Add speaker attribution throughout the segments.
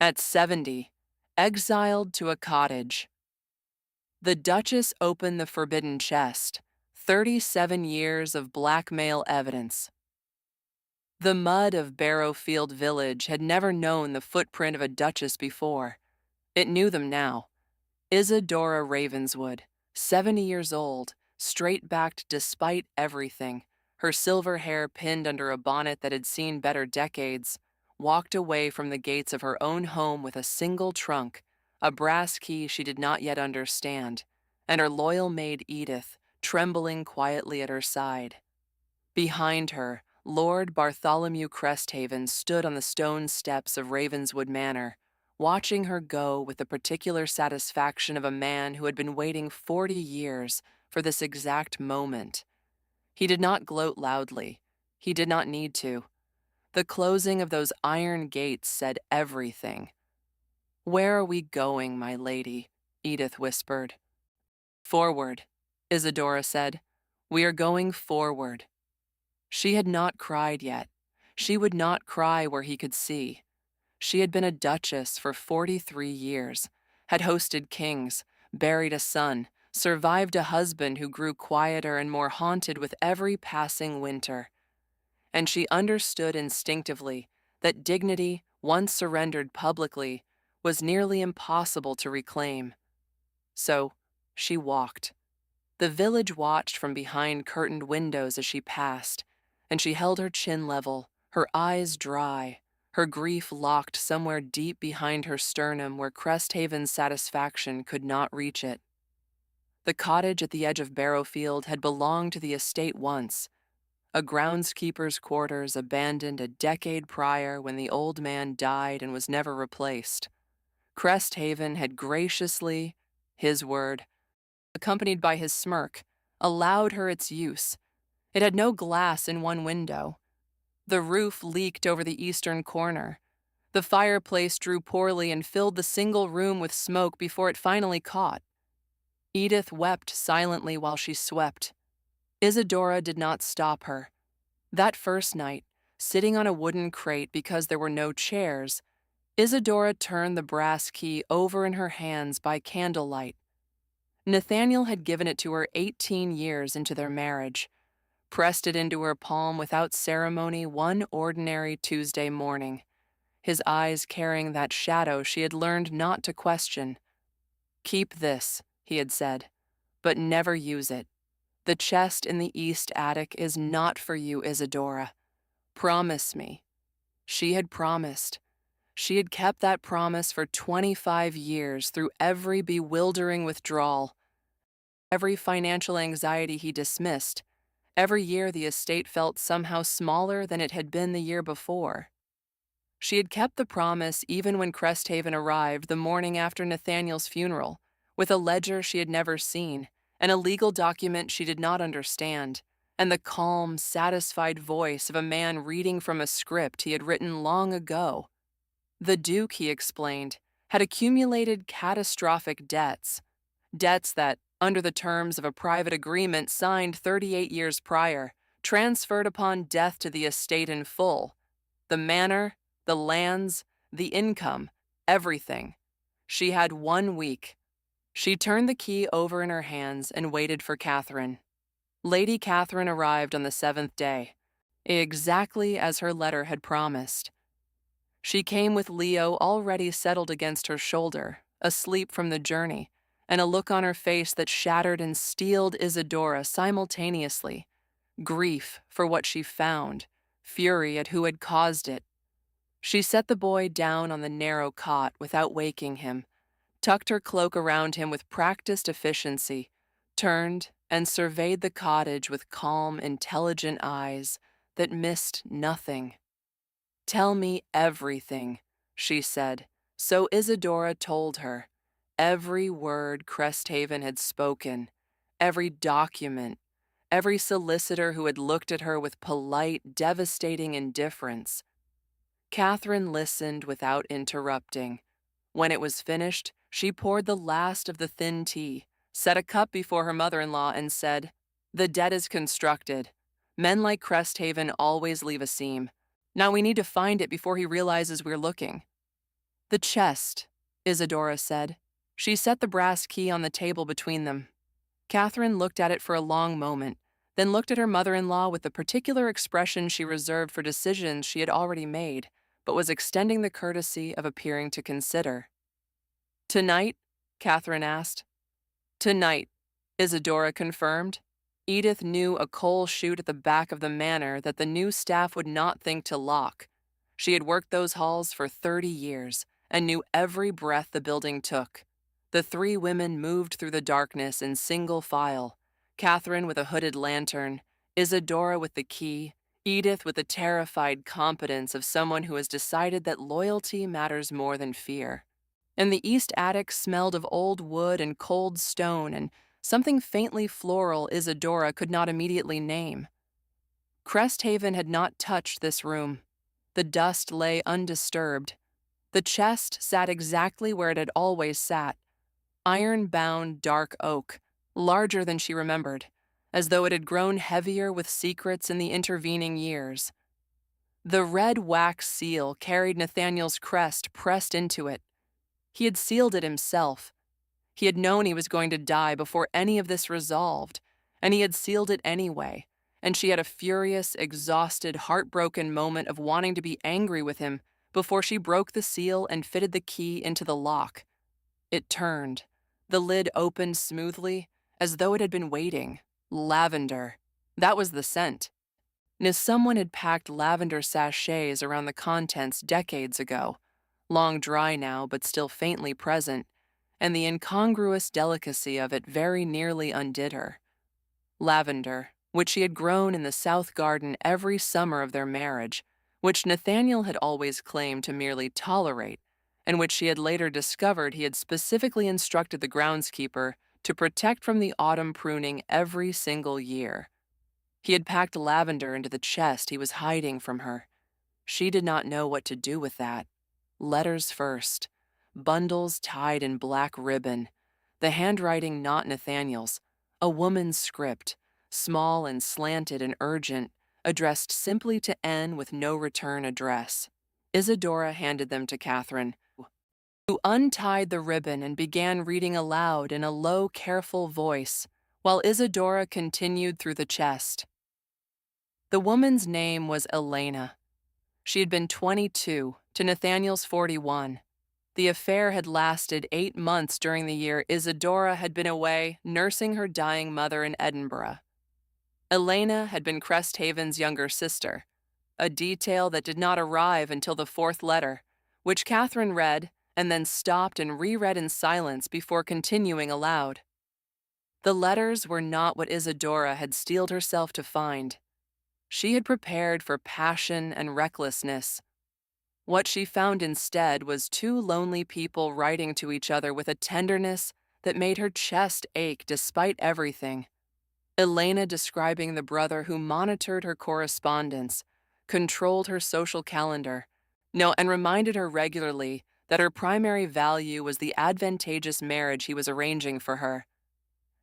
Speaker 1: At 70, exiled to a cottage. The Duchess opened the forbidden chest, 37 years of blackmail evidence. The mud of Barrowfield Village had never known the footprint of a duchess before. It knew them now. Isadora Ravenswood, 70 years old, straight-backed despite everything, her silver hair pinned under a bonnet that had seen better decades, walked away from the gates of her own home with a single trunk, a brass key she did not yet understand, and her loyal maid Edith, trembling quietly at her side. Behind her, Lord Bartholomew Cresthaven stood on the stone steps of Ravenswood Manor, watching her go with the particular satisfaction of a man who had been waiting 40 years for this exact moment. He did not gloat loudly. He did not need to. The closing of those iron gates said everything. "Where are we going, my lady?" Edith whispered. "Forward," Isadora said. "We are going forward." She had not cried yet. She would not cry where he could see. She had been a duchess for 43 years, had hosted kings, buried a son, survived a husband who grew quieter and more haunted with every passing winter. And she understood instinctively that dignity, once surrendered publicly, was nearly impossible to reclaim. So she walked. The village watched from behind curtained windows as she passed, and she held her chin level, her eyes dry, her grief locked somewhere deep behind her sternum where Cresthaven's satisfaction could not reach it. The cottage at the edge of Barrowfield had belonged to the estate once, a groundskeeper's quarters abandoned a decade prior when the old man died and was never replaced. Cresthaven had graciously, his word, accompanied by his smirk, allowed her its use. It had no glass in one window. The roof leaked over the eastern corner. The fireplace drew poorly and filled the single room with smoke before it finally caught. Edith wept silently while she swept. Isadora did not stop her. That first night, sitting on a wooden crate because there were no chairs, Isadora turned the brass key over in her hands by candlelight. Nathaniel had given it to her 18 years into their marriage, pressed it into her palm without ceremony one ordinary Tuesday morning, his eyes carrying that shadow she had learned not to question. "Keep this," he had said, "but never use it. The chest in the east attic is not for you, Isadora. Promise me." She had promised. She had kept that promise for 25 years through every bewildering withdrawal, every financial anxiety he dismissed. Every year the estate felt somehow smaller than it had been the year before. She had kept the promise even when Cresthaven arrived the morning after Nathaniel's funeral, with a ledger she had never seen, and a legal document she did not understand, and the calm, satisfied voice of a man reading from a script he had written long ago. The Duke, he explained, had accumulated catastrophic debts that, under the terms of a private agreement signed 38 years prior, transferred upon death to the estate in full. The manor, the lands, the income, everything. She had 1 week. She turned the key over in her hands and waited for Catherine. Lady Catherine arrived on the 7th day, exactly as her letter had promised. She came with Leo already settled against her shoulder, asleep from the journey, and a look on her face that shattered and steeled Isadora simultaneously. Grief for what she found, fury at who had caused it. She set the boy down on the narrow cot without waking him, tucked her cloak around him with practiced efficiency, turned and surveyed the cottage with calm, intelligent eyes that missed nothing. "Tell me everything," she said, so Isadora told her. Every word Cresthaven had spoken, every document, every solicitor who had looked at her with polite, devastating indifference. Catherine listened without interrupting. When it was finished, she poured the last of the thin tea, set a cup before her mother-in-law, and said, "The debt is constructed. Men like Cresthaven always leave a seam. Now we need to find it before he realizes we're looking." The chest, Isadora said. She set the brass key on the table between them. Catherine looked at it for a long moment, then looked at her mother-in-law with the particular expression she reserved for decisions she had already made, but was extending the courtesy of appearing to consider. "Tonight?" Catherine asked. "Tonight," Isadora confirmed. Edith knew a coal chute at the back of the manor that the new staff would not think to lock. She had worked those halls for 30 years and knew every breath the building took. The three women moved through the darkness in single file, Catherine with a hooded lantern, Isadora with the key, Edith with the terrified competence of someone who has decided that loyalty matters more than fear. And the east attic smelled of old wood and cold stone and something faintly floral Isadora could not immediately name. Cresthaven had not touched this room. The dust lay undisturbed. The chest sat exactly where it had always sat, iron-bound dark oak, larger than she remembered, as though it had grown heavier with secrets in the intervening years. The red wax seal carried Nathaniel's crest pressed into it. He had sealed it himself. He had known he was going to die before any of this resolved, and he had sealed it anyway, and she had a furious, exhausted, heartbroken moment of wanting to be angry with him before she broke the seal and fitted the key into the lock. It turned. The lid opened smoothly, as though it had been waiting. Lavender. That was the scent. As someone had packed lavender sachets around the contents decades ago, long dry now but still faintly present, and the incongruous delicacy of it very nearly undid her. Lavender, which she had grown in the south garden every summer of their marriage, which Nathaniel had always claimed to merely tolerate, and which she had later discovered he had specifically instructed the groundskeeper to protect from the autumn pruning every single year. He had packed lavender into the chest he was hiding from her. She did not know what to do with that. Letters first. Bundles tied in black ribbon. The handwriting not Nathaniel's. A woman's script, small and slanted and urgent, addressed simply to N with no return address. Isadora handed them to Catherine, who untied the ribbon and began reading aloud in a low, careful voice, while Isadora continued through the chest. The woman's name was Elena. She had been 22 to Nathaniel's 41. The affair had lasted 8 months during the year Isadora had been away nursing her dying mother in Edinburgh. Elena had been Cresthaven's younger sister, a detail that did not arrive until the 4th letter, which Catherine read and then stopped and reread in silence before continuing aloud. The letters were not what Isadora had steeled herself to find. She had prepared for passion and recklessness. What she found instead was two lonely people writing to each other with a tenderness that made her chest ache despite everything. Elena describing the brother who monitored her correspondence, controlled her social calendar, and reminded her regularly that her primary value was the advantageous marriage he was arranging for her.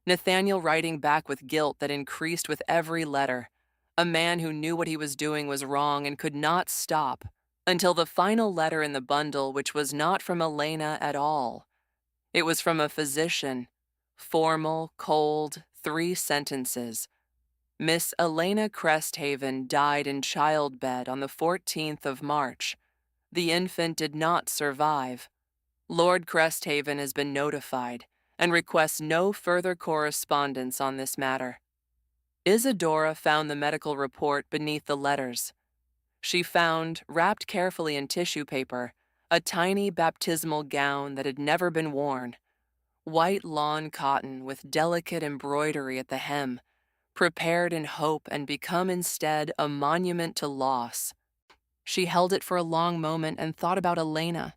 Speaker 1: Nathaniel writing back with guilt that increased with every letter. A man who knew what he was doing was wrong and could not stop, until the final letter in the bundle, which was not from Elena at all. It was from a physician. Formal, cold, 3 sentences. Miss Elena Cresthaven died in childbed on the 14th of March. The infant did not survive. Lord Cresthaven has been notified and requests no further correspondence on this matter. Isadora found the medical report beneath the letters. She found, wrapped carefully in tissue paper, a tiny baptismal gown that had never been worn. White lawn cotton with delicate embroidery at the hem, prepared in hope and become instead a monument to loss. She held it for a long moment and thought about Elena,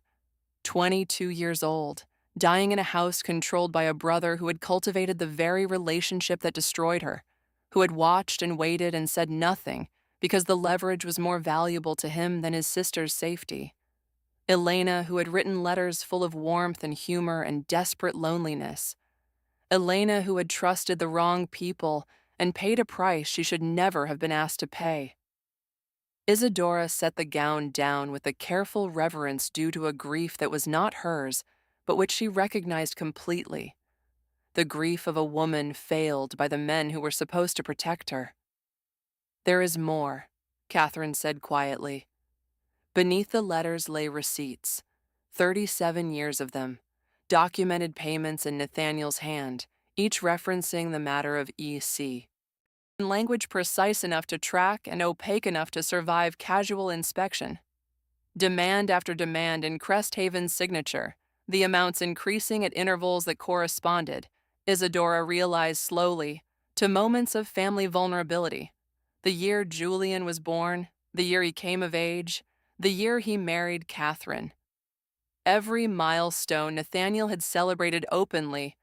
Speaker 1: 22 years old, dying in a house controlled by a brother who had cultivated the very relationship that destroyed her, who had watched and waited and said nothing because the leverage was more valuable to him than his sister's safety. Elena, who had written letters full of warmth and humor and desperate loneliness. Elena, who had trusted the wrong people and paid a price she should never have been asked to pay. Isadora set the gown down with a careful reverence due to a grief that was not hers, but which she recognized completely. The grief of a woman failed by the men who were supposed to protect her. "There is more," Catherine said quietly. Beneath the letters lay receipts, 37 years of them, documented payments in Nathaniel's hand, each referencing the matter of E.C. in language precise enough to track and opaque enough to survive casual inspection. Demand after demand in Cresthaven's signature, the amounts increasing at intervals that corresponded, Isadora realized slowly, to moments of family vulnerability. The year Julian was born, the year he came of age, the year he married Catherine. Every milestone Nathaniel had celebrated openly,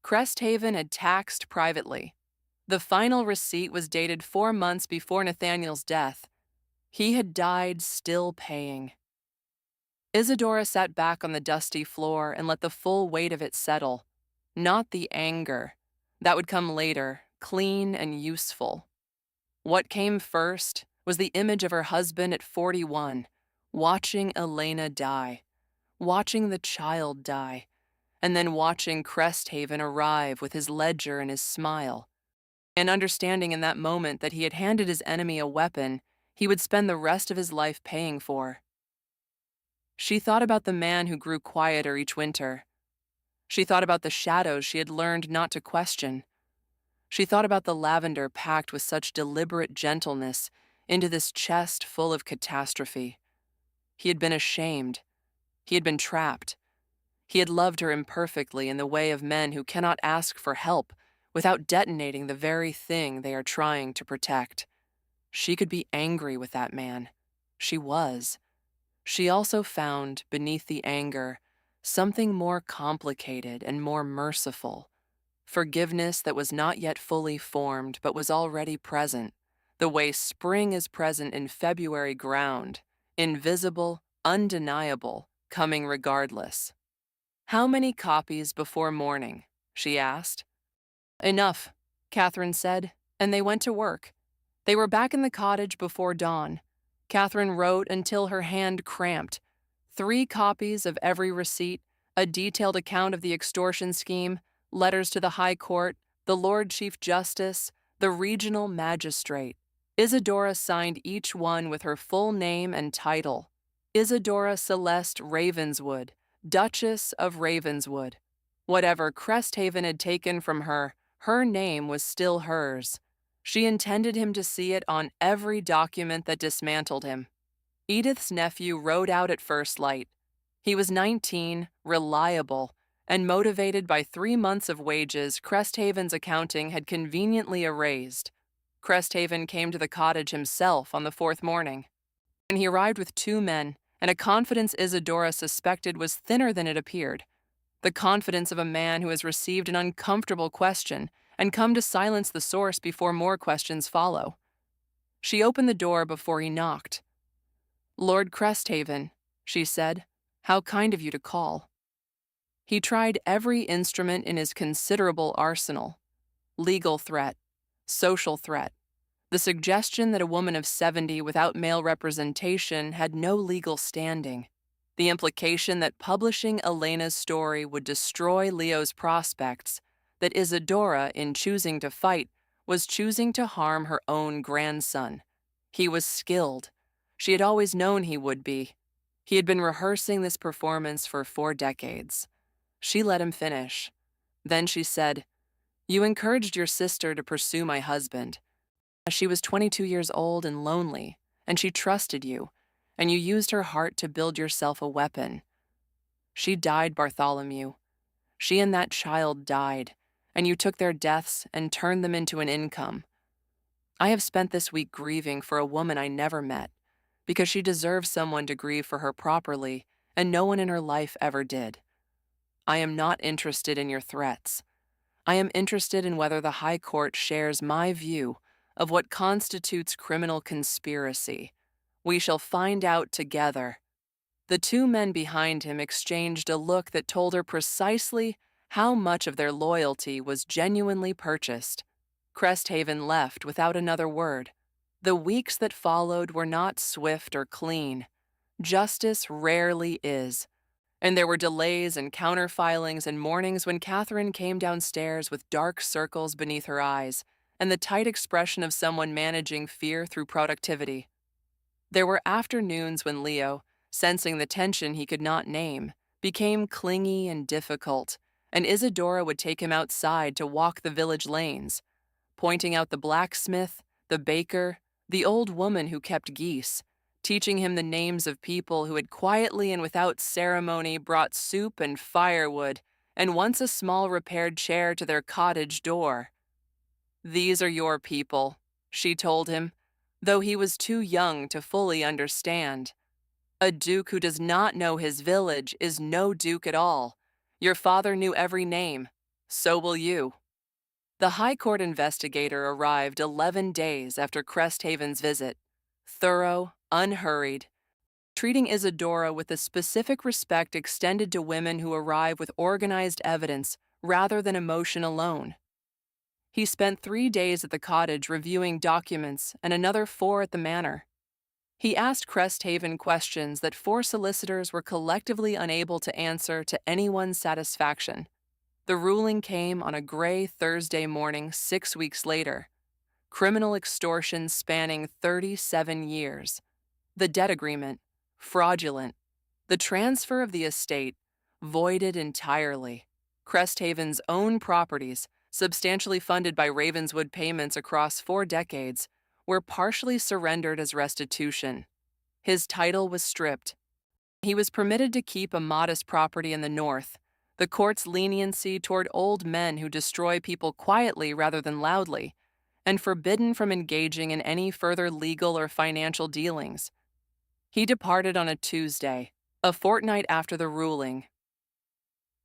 Speaker 1: Cresthaven had taxed privately. The final receipt was dated 4 months before Nathaniel's death. He had died still paying. Isadora sat back on the dusty floor and let the full weight of it settle. Not the anger. That would come later, clean and useful. What came first was the image of her husband at 41, watching Elena die, watching the child die, and then watching Cresthaven arrive with his ledger and his smile, and understanding in that moment that he had handed his enemy a weapon he would spend the rest of his life paying for. She thought about the man who grew quieter each winter. She thought about the shadows she had learned not to question. She thought about the lavender packed with such deliberate gentleness into this chest full of catastrophe. He had been ashamed. He had been trapped. He had loved her imperfectly in the way of men who cannot ask for help without detonating the very thing they are trying to protect. She could be angry with that man. She was. She also found, beneath the anger, something more complicated and more merciful. Forgiveness that was not yet fully formed but was already present, the way spring is present in February ground, invisible, undeniable, coming regardless. "How many copies before morning?" she asked. "Enough," Catherine said, and they went to work. They were back in the cottage before dawn. Catherine wrote until her hand cramped. 3 copies of every receipt, a detailed account of the extortion scheme, letters to the High Court, the Lord Chief Justice, the regional magistrate. Isadora signed each one with her full name and title. Isadora Celeste Ravenswood, Duchess of Ravenswood. Whatever Cresthaven had taken from her, her name was still hers. She intended him to see it on every document that dismantled him. Edith's nephew rode out at first light. He was 19, reliable, and motivated by 3 months of wages Cresthaven's accounting had conveniently erased. Cresthaven came to the cottage himself on the 4th morning. And he arrived with 2 men, and a confidence Isadora suspected was thinner than it appeared. The confidence of a man who has received an uncomfortable question and come to silence the source before more questions follow. She opened the door before he knocked. "Lord Cresthaven," she said, "how kind of you to call." He tried every instrument in his considerable arsenal. Legal threat, social threat, the suggestion that a woman of 70 without male representation had no legal standing, the implication that publishing Elena's story would destroy Leo's prospects, that Isadora, in choosing to fight, was choosing to harm her own grandson. He was skilled. She had always known he would be. He had been rehearsing this performance for 4 decades. She let him finish. Then she said, "You encouraged your sister to pursue my husband. She was 22 years old and lonely, and she trusted you, and you used her heart to build yourself a weapon. She died, Bartholomew. She and that child died, and you took their deaths and turned them into an income. I have spent this week grieving for a woman I never met, because she deserves someone to grieve for her properly, and no one in her life ever did. I am not interested in your threats. I am interested in whether the High Court shares my view of what constitutes criminal conspiracy. We shall find out together." The 2 men behind him exchanged a look that told her precisely how much of their loyalty was genuinely purchased. Cresthaven left without another word. The weeks that followed were not swift or clean. Justice rarely is. And there were delays and counterfilings and mornings when Catherine came downstairs with dark circles beneath her eyes and the tight expression of someone managing fear through productivity. There were afternoons when Leo, sensing the tension he could not name, became clingy and difficult, and Isadora would take him outside to walk the village lanes, pointing out the blacksmith, the baker, the old woman who kept geese, teaching him the names of people who had quietly and without ceremony brought soup and firewood and once a small repaired chair to their cottage door. "These are your people," she told him, though he was too young to fully understand. "A duke who does not know his village is no duke at all. Your father knew every name. So will you." The High Court investigator arrived 11 days after Cresthaven's visit, thorough, unhurried, treating Isadora with the specific respect extended to women who arrive with organized evidence rather than emotion alone. He spent 3 days at the cottage reviewing documents and another 4 at the manor. He asked Cresthaven questions that 4 solicitors were collectively unable to answer to anyone's satisfaction. The ruling came on a gray Thursday morning 6 weeks later. Criminal extortion spanning 37 years. The debt agreement, fraudulent. The transfer of the estate, voided entirely. Cresthaven's own properties, substantially funded by Ravenswood payments across 4 decades, were partially surrendered as restitution. His title was stripped. He was permitted to keep a modest property in the north, the court's leniency toward old men who destroy people quietly rather than loudly, and forbidden from engaging in any further legal or financial dealings. He departed on a Tuesday, a fortnight after the ruling.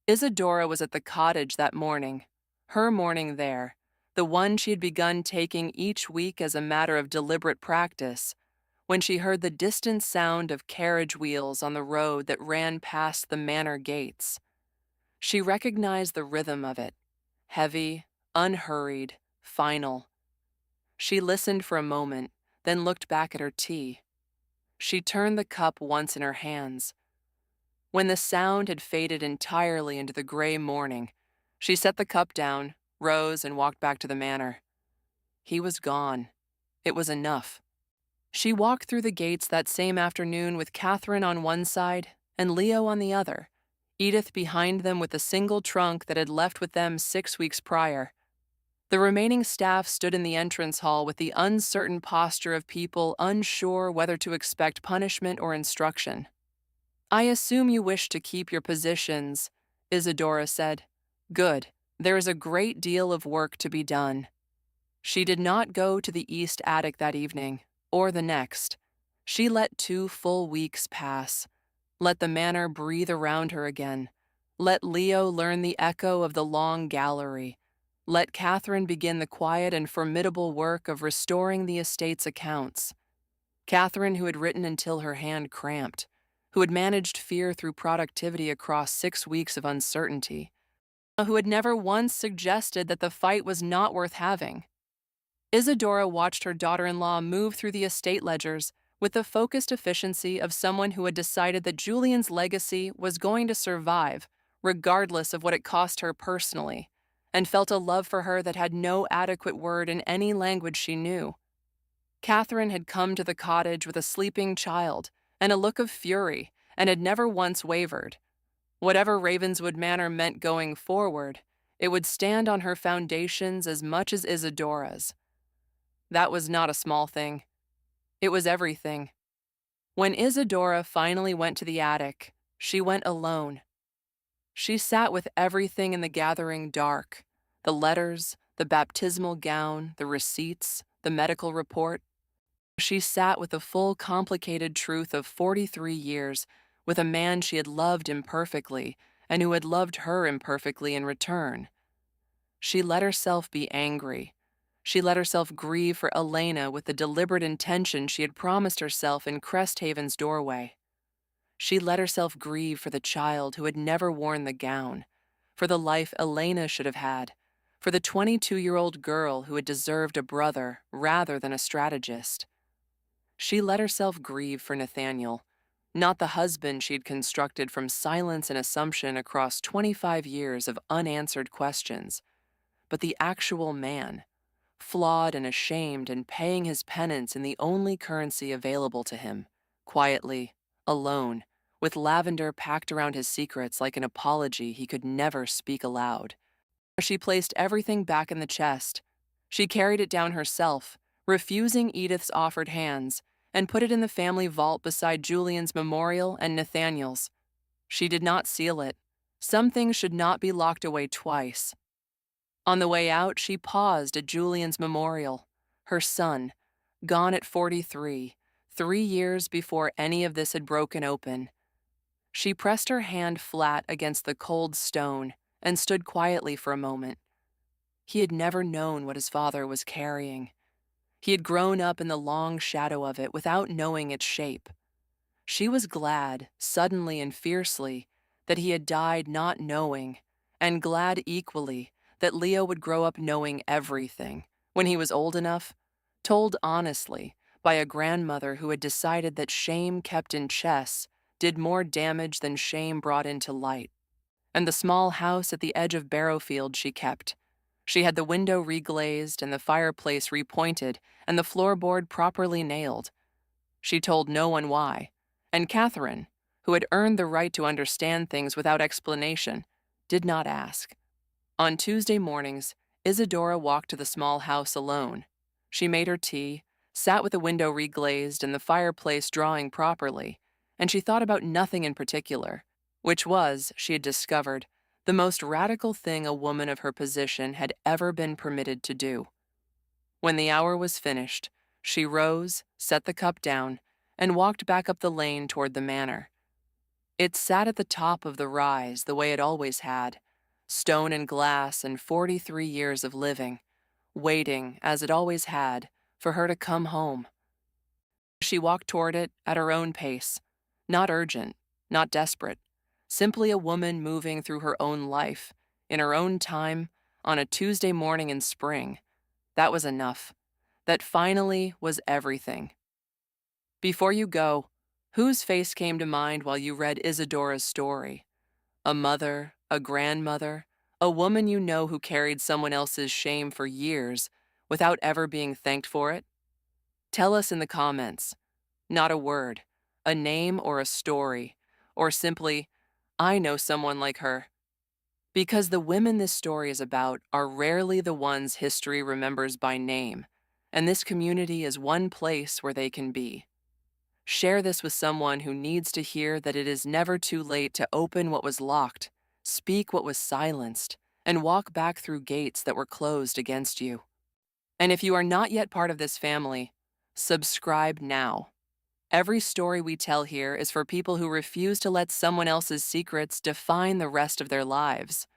Speaker 1: Isadora was at the cottage that morning, her morning there, the one she had begun taking each week as a matter of deliberate practice, when she heard the distant sound of carriage wheels on the road that ran past the manor gates. She recognized the rhythm of it, heavy, unhurried, final. She listened for a moment, then looked back at her tea. She turned the cup once in her hands. When the sound had faded entirely into the gray morning, she set the cup down, rose, and walked back to the manor. He was gone. It was enough. She walked through the gates that same afternoon with Catherine on one side and Leo on the other, Edith behind them with the single trunk that had left with them 6 weeks prior. The remaining staff stood in the entrance hall with the uncertain posture of people unsure whether to expect punishment or instruction. "I assume you wish to keep your positions," Isadora said. "Good. There is a great deal of work to be done." She did not go to the east attic that evening, or the next. She let 2 full weeks pass. Let the manor breathe around her again. Let Leo learn the echo of the long gallery. Let Catherine begin the quiet and formidable work of restoring the estate's accounts. Catherine, who had written until her hand cramped, who had managed fear through productivity across 6 weeks of uncertainty, who had never once suggested that the fight was not worth having. Isadora watched her daughter-in-law move through the estate ledgers with the focused efficiency of someone who had decided that Julian's legacy was going to survive, regardless of what it cost her personally, and felt a love for her that had no adequate word in any language she knew. Catherine had come to the cottage with a sleeping child and a look of fury, and had never once wavered. Whatever Ravenswood Manor meant going forward, it would stand on her foundations as much as Isadora's. That was not a small thing. It was everything. When Isadora finally went to the attic, she went alone. She sat with everything in the gathering dark, the letters, the baptismal gown, the receipts, the medical report. She sat with the full complicated truth of 43 years with a man she had loved imperfectly and who had loved her imperfectly in return. She let herself be angry. She let herself grieve for Elena with the deliberate intention she had promised herself in Cresthaven's doorway. She let herself grieve for the child who had never worn the gown, for the life Elena should have had, for the 22-year-old girl who had deserved a brother rather than a strategist. She let herself grieve for Nathaniel, not the husband she'd constructed from silence and assumption across 25 years of unanswered questions, but the actual man, flawed and ashamed and paying his penance in the only currency available to him, quietly, alone, with lavender packed around his secrets like an apology he could never speak aloud. She placed everything back in the chest. She carried it down herself, refusing Edith's offered hands, and put it in the family vault beside Julian's memorial and Nathaniel's. She did not seal it. Some things should not be locked away twice. On the way out, she paused at Julian's memorial. Her son, gone at 43, 3 years before any of this had broken open. She pressed her hand flat against the cold stone and stood quietly for a moment. He had never known what his father was carrying. He had grown up in the long shadow of it without knowing its shape. She was glad, suddenly and fiercely, that he had died not knowing, and glad equally that Leo would grow up knowing everything, when he was old enough, told honestly by a grandmother who had decided that shame kept in chess did more damage than shame brought into light. And the small house at the edge of Barrowfield she kept. She had the window reglazed and the fireplace repointed and the floorboard properly nailed. She told no one why, and Catherine, who had earned the right to understand things without explanation, did not ask. On Tuesday mornings, Isadora walked to the small house alone. She made her tea, sat with the window reglazed and the fireplace drawing properly, and she thought about nothing in particular, which was, she had discovered, the most radical thing a woman of her position had ever been permitted to do. When the hour was finished, she rose, set the cup down, and walked back up the lane toward the manor. It sat at the top of the rise the way it always had, stone and glass and 43 years of living, waiting, as it always had, for her to come home. She walked toward it at her own pace, not urgent, not desperate, simply a woman moving through her own life, in her own time, on a Tuesday morning in spring. That was enough. That finally was everything. Before you go, whose face came to mind while you read Isadora's story? A mother, a grandmother, a woman you know who carried someone else's shame for years without ever being thanked for it? Tell us in the comments. Not a word, a name or a story, or simply, I know someone like her. Because the women this story is about are rarely the ones history remembers by name, and this community is one place where they can be. Share this with someone who needs to hear that it is never too late to open what was locked, speak what was silenced, and walk back through gates that were closed against you. And if you are not yet part of this family, subscribe now. Every story we tell here is for people who refuse to let someone else's secrets define the rest of their lives.